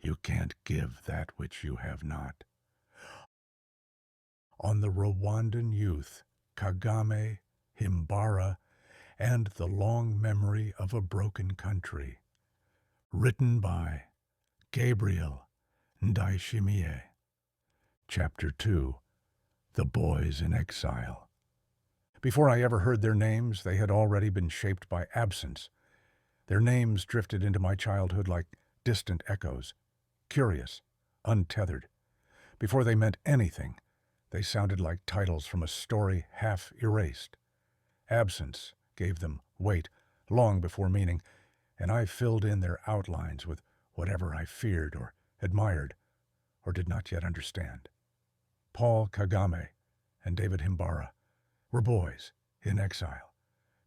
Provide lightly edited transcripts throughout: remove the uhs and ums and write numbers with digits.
You can't give that which you have not. On the Rwandan youth, Kagame, Himbara, and the long memory of a broken country. Written by Gabriel Ndayishimiye. Chapter 2. The Boys in Exile. Before I ever heard their names, they had already been shaped by absence. Their names drifted into my childhood like distant echoes, curious, untethered. Before they meant anything, they sounded like titles from a story half erased. Absence gave them weight long before meaning, and I filled in their outlines with whatever I feared or admired or did not yet understand. Paul Kagame and David Himbara were boys in exile,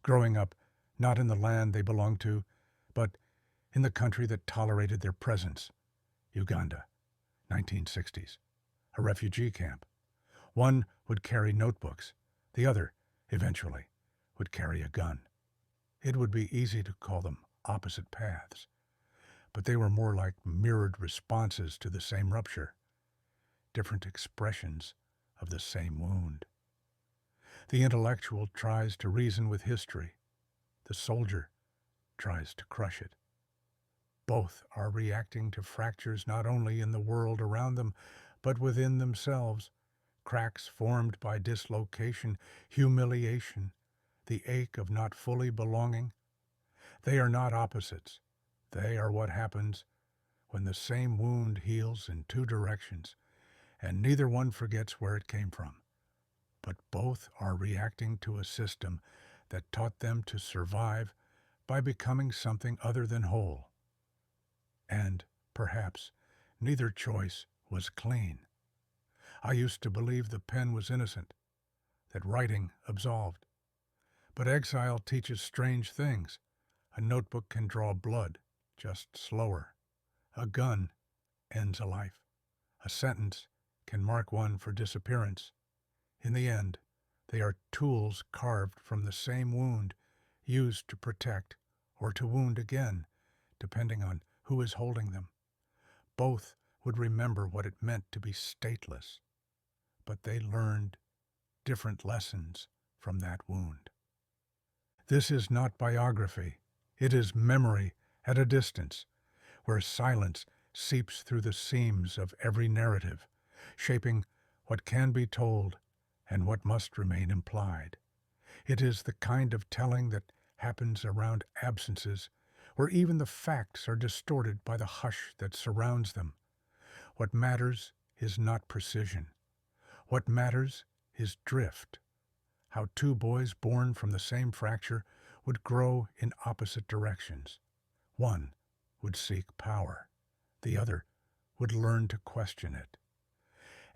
growing up not in the land they belonged to, but in the country that tolerated their presence, Uganda, 1960s, a refugee camp. One would carry notebooks, the other, eventually, would carry a gun. It would be easy to call them opposite paths, but they were more like mirrored responses to the same rupture, different expressions of the same wound. The intellectual tries to reason with history. The soldier tries to crush it. Both are reacting to fractures not only in the world around them, but within themselves, cracks formed by dislocation, humiliation, the ache of not fully belonging. They are not opposites. They are what happens when the same wound heals in two directions, and neither one forgets where it came from. But both are reacting to a system that taught them to survive by becoming something other than whole. And, perhaps, neither choice was clean. I used to believe the pen was innocent, that writing absolved. But exile teaches strange things. A notebook can draw blood, just slower. A gun ends a life. A sentence can mark one for disappearance. In the end, they are tools carved from the same wound, used to protect or to wound again, depending on who is holding them. Both would remember what it meant to be stateless, but they learned different lessons from that wound. This is not biography. It is memory at a distance, where silence seeps through the seams of every narrative, shaping what can be told and what must remain implied. It is the kind of telling that happens around absences, where even the facts are distorted by the hush that surrounds them. What matters is not precision. What matters is drift. How two boys born from the same fracture would grow in opposite directions. One would seek power. The other would learn to question it.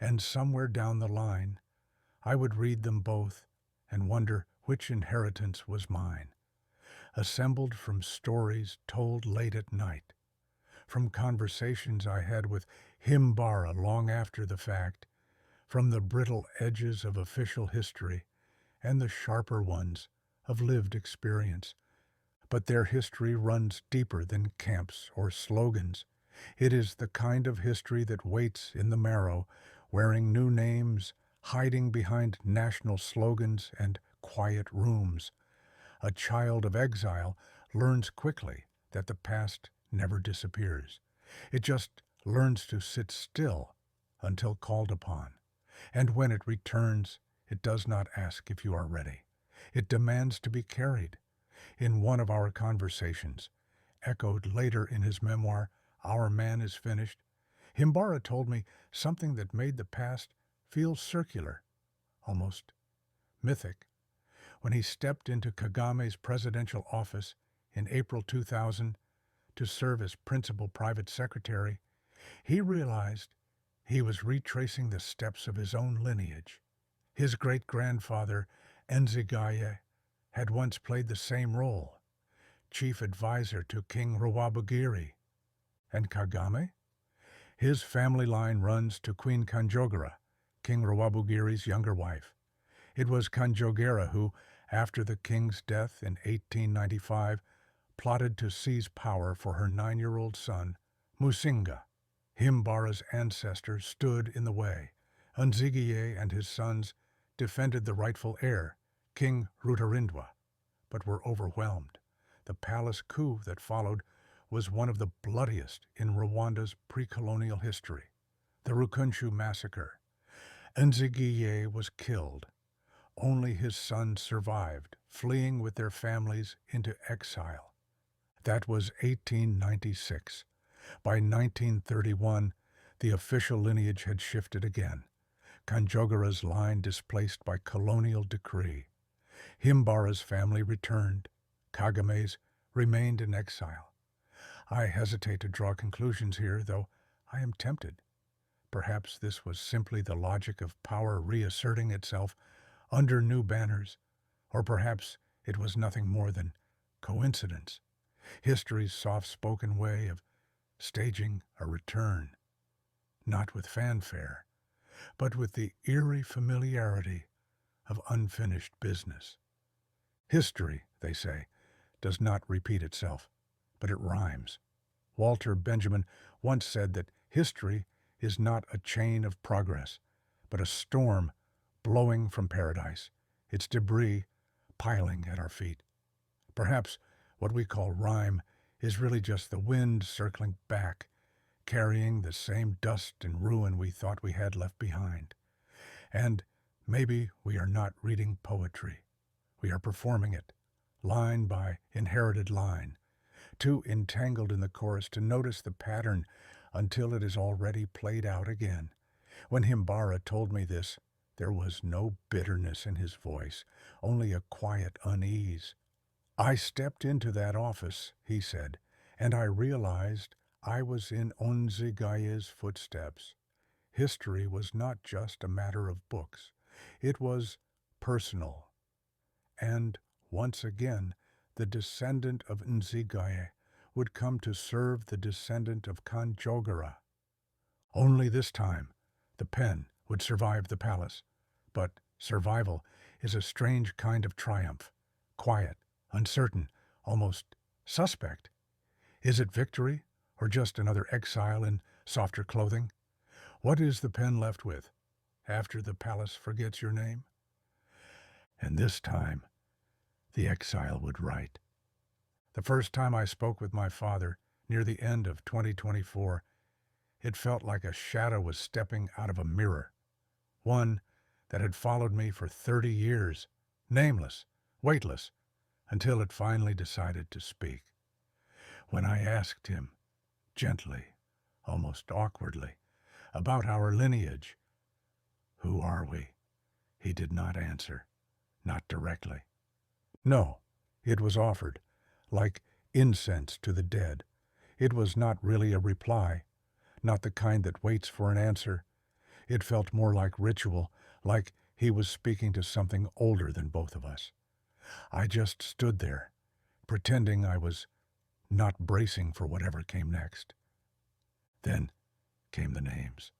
And somewhere down the line, I would read them both and wonder which inheritance was mine, assembled from stories told late at night, from conversations I had with Himbara long after the fact, from the brittle edges of official history and the sharper ones of lived experience. But their history runs deeper than camps or slogans. It is the kind of history that waits in the marrow, wearing new names, hiding behind national slogans and quiet rooms. A child of exile learns quickly that the past never disappears. It just learns to sit still until called upon. And when it returns, it does not ask if you are ready. It demands to be carried. In one of our conversations, echoed later in his memoir, Our Man is Finished, Himbara told me something that made the past feel circular, almost mythic. When he stepped into Kagame's presidential office in April 2000 to serve as principal private secretary, he realized he was retracing the steps of his own lineage. His great-grandfather, Exile, had once played the same role, chief advisor to King Rwabugiri. And Kagame? His family line runs to Queen Kanjogera, King Rwabugiri's younger wife. It was Kanjogera who, after the king's death in 1895, plotted to seize power for her 9-year-old son, Musinga. Himbara's ancestors stood in the way. Nzigiye and his sons defended the rightful heir, King Rutarindwa, but were overwhelmed. The palace coup that followed was one of the bloodiest in Rwanda's pre-colonial history, the Rukunshu massacre. Nzigiye was killed. Only his sons survived, fleeing with their families into exile. That was 1896. By 1931, the official lineage had shifted again. Kanjogera's line displaced by colonial decree. Himbara's family returned. Kagame's remained in exile. I hesitate to draw conclusions here, though I am tempted. Perhaps this was simply the logic of power reasserting itself under new banners, or perhaps it was nothing more than coincidence, history's soft-spoken way of staging a return, not with fanfare, but with the eerie familiarity of unfinished business. History, they say, does not repeat itself, but it rhymes. Walter Benjamin once said that history is not a chain of progress, but a storm blowing from paradise, its debris piling at our feet. Perhaps what we call rhyme is really just the wind circling back, carrying the same dust and ruin we thought we had left behind. And maybe we are not reading poetry. We are performing it, line by inherited line, too entangled in the chorus to notice the pattern until it is already played out again. When Himbara told me this, there was no bitterness in his voice, only a quiet unease. I stepped into that office, he said, and I realized I was in Onzigaye's footsteps. History was not just a matter of books. It was personal. And once again, the descendant of Nzigaye would come to serve the descendant of Kanjogera. Only this time, the pen would survive the palace. But survival is a strange kind of triumph, quiet, uncertain, almost suspect. Is it victory, or just another exile in softer clothing? What is the pen left with, after the palace forgets your name? And this time, the exile would write. The first time I spoke with my father, near the end of 2024, it felt like a shadow was stepping out of a mirror. One that had followed me for 30 years, nameless, weightless, until it finally decided to speak. When I asked him, gently, almost awkwardly, about our lineage, "Who are we?" he did not answer, not directly. No, it was offered, like incense to the dead. It was not really a reply, not the kind that waits for an answer. It felt more like ritual, like he was speaking to something older than both of us. I just stood there, pretending I was not bracing for whatever came next. Then came the names.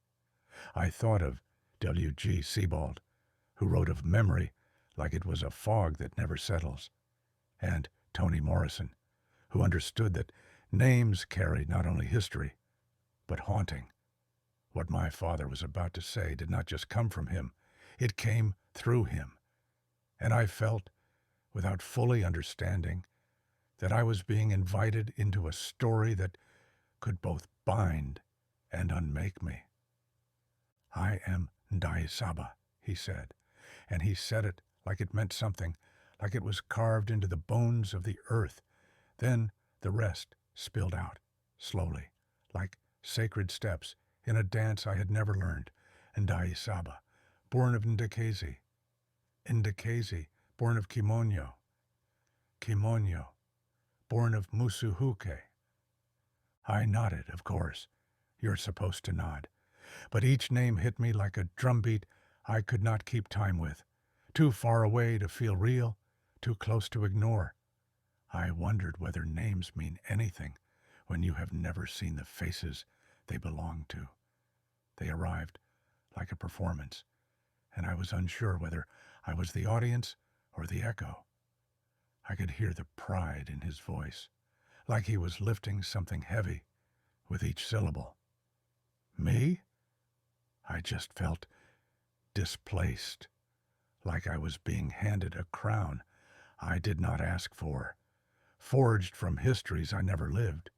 I thought of W.G. Sebald, who wrote of memory like it was a fog that never settles, and Toni Morrison, who understood that names carry not only history, but haunting. What my father was about to say did not just come from him, it came through him. And I felt, without fully understanding, that I was being invited into a story that could both bind and unmake me. "I am Ndayishimiye," he said, and he said it like it meant something, like it was carved into the bones of the earth. Then the rest spilled out, slowly, like sacred steps in a dance I had never learned. Ndayishimiye, born of Ndekezi. Ndekezi, born of Kimonyo. Kimonyo, born of Musuhuke. I nodded, of course. You're supposed to nod. But each name hit me like a drumbeat I could not keep time with. Too far away to feel real, too close to ignore. I wondered whether names mean anything when you have never seen the faces they belong to. They arrived like a performance, and I was unsure whether I was the audience or the echo. I could hear the pride in his voice, like he was lifting something heavy with each syllable. Me? I just felt displaced, like I was being handed a crown I did not ask for, forged from histories I never lived.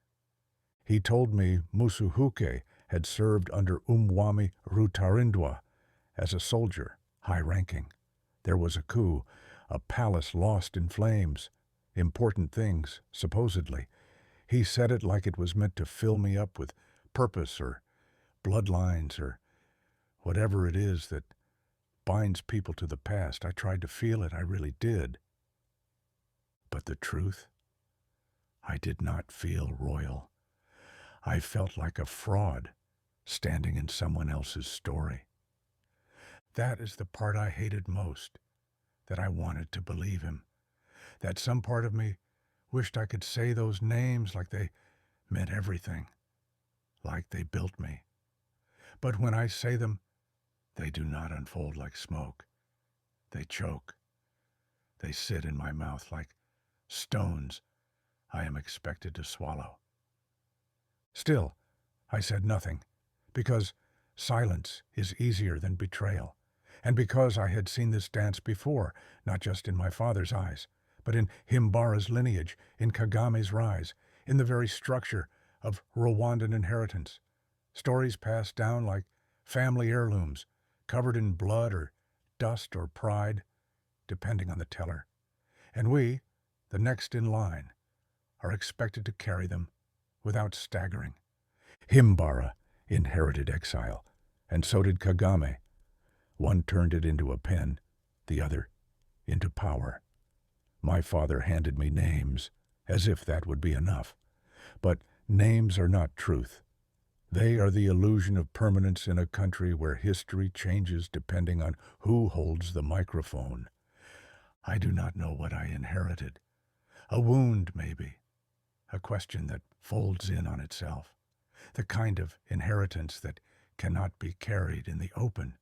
He told me Musuhuke had served under Umwami Rutarindwa as a soldier, high-ranking. There was a coup, a palace lost in flames, important things, supposedly. He said it like it was meant to fill me up with purpose or bloodlines or whatever it is that binds people to the past. I tried to feel it, I really did. But the truth? I did not feel royal. I felt like a fraud standing in someone else's story. That is the part I hated most, that I wanted to believe him, that some part of me wished I could say those names like they meant everything, like they built me. But when I say them, they do not unfold like smoke. They choke. They sit in my mouth like stones I am expected to swallow. Still, I said nothing, because silence is easier than betrayal, and because I had seen this dance before, not just in my father's eyes, but in Himbara's lineage, in Kagame's rise, in the very structure of Rwandan inheritance. Stories passed down like family heirlooms, covered in blood or dust or pride, depending on the teller. And we, the next in line, are expected to carry them without staggering. Himbara inherited exile, and so did Kagame. One turned it into a pen, the other into power. My father handed me names, as if that would be enough. But names are not truth. They are the illusion of permanence in a country where history changes depending on who holds the microphone. I do not know what I inherited. A wound, maybe. A question that folds in on itself. The kind of inheritance that cannot be carried in the open,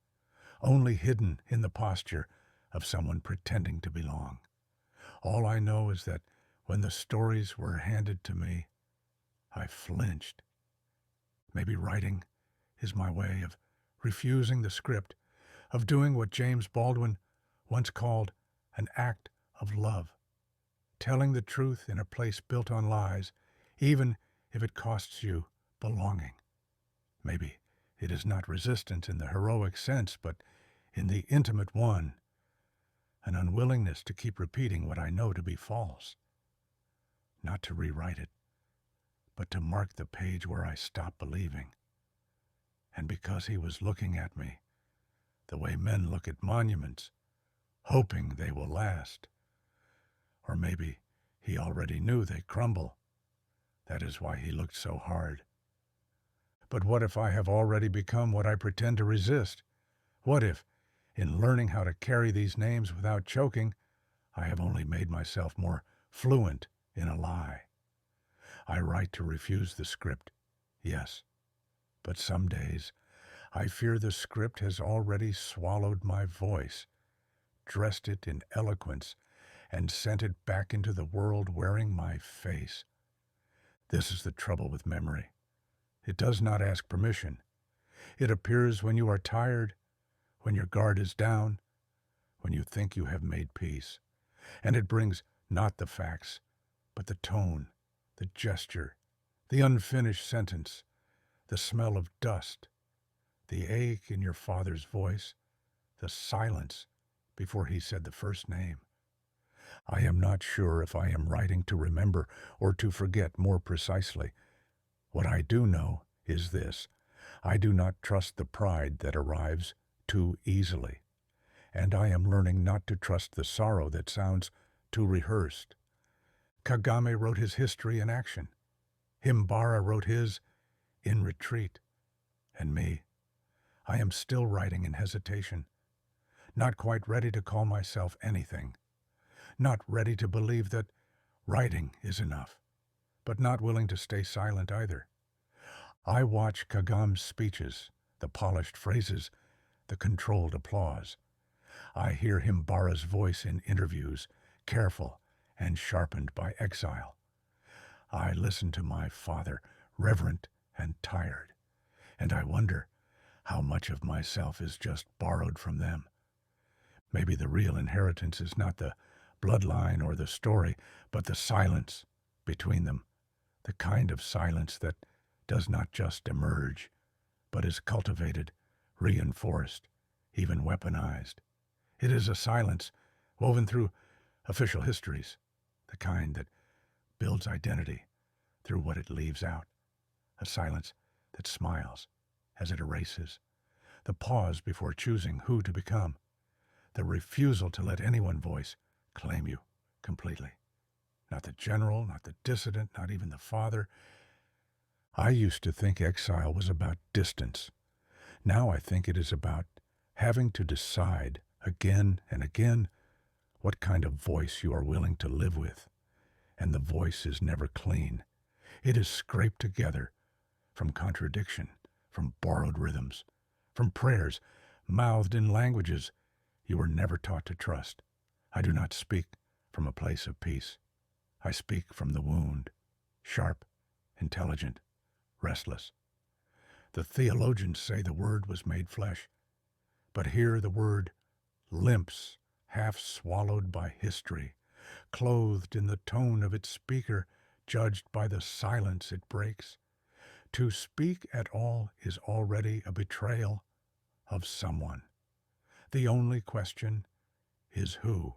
only hidden in the posture of someone pretending to belong. All I know is that when the stories were handed to me, I flinched. Maybe writing is my way of refusing the script, of doing what James Baldwin once called an act of love, telling the truth in a place built on lies, even if it costs you belonging. Maybe it is not resistance in the heroic sense, but in the intimate one, an unwillingness to keep repeating what I know to be false, not to rewrite it, but to mark the page where I stop believing. And because he was looking at me, the way men look at monuments, hoping they will last, or maybe he already knew they crumble. That is why he looked so hard. But what if I have already become what I pretend to resist? What if, in learning how to carry these names without choking, I have only made myself more fluent in a lie? I write to refuse the script, yes, but some days I fear the script has already swallowed my voice, dressed it in eloquence, and sent it back into the world wearing my face. This is the trouble with memory. It does not ask permission. It appears when you are tired, when your guard is down, when you think you have made peace. And it brings not the facts, but the tone, the gesture, the unfinished sentence, the smell of dust, the ache in your father's voice, the silence before he said the first name. I am not sure if I am writing to remember or to forget more precisely. What I do know is this: I do not trust the pride that arrives too easily, and I am learning not to trust the sorrow that sounds too rehearsed. Kagame wrote his history in action. Himbara wrote his in retreat. And me, I am still writing in hesitation, not quite ready to call myself anything, not ready to believe that writing is enough, but not willing to stay silent either. I watch Kagame's speeches, the polished phrases, the controlled applause. I hear Himbara's voice in interviews, careful and sharpened by exile. I listen to my father, reverent and tired, and I wonder how much of myself is just borrowed from them. Maybe the real inheritance is not the bloodline or the story, but the silence between them, the kind of silence that does not just emerge, but is cultivated, reinforced, even weaponized. It is a silence woven through official histories, the kind that builds identity through what it leaves out, a silence that smiles as it erases, the pause before choosing who to become, the refusal to let anyone's voice claim you completely. Not the general, not the dissident, not even the father. I used to think exile was about distance. Now I think it is about having to decide again and again what kind of voice you are willing to live with. And the voice is never clean. It is scraped together from contradiction, from borrowed rhythms, from prayers mouthed in languages you were never taught to trust. I do not speak from a place of peace. I speak from the wound, sharp, intelligent, restless. The theologians say the Word was made flesh, but here the Word limps, half swallowed by history, clothed in the tone of its speaker, judged by the silence it breaks. To speak at all is already a betrayal of someone. The only question is who.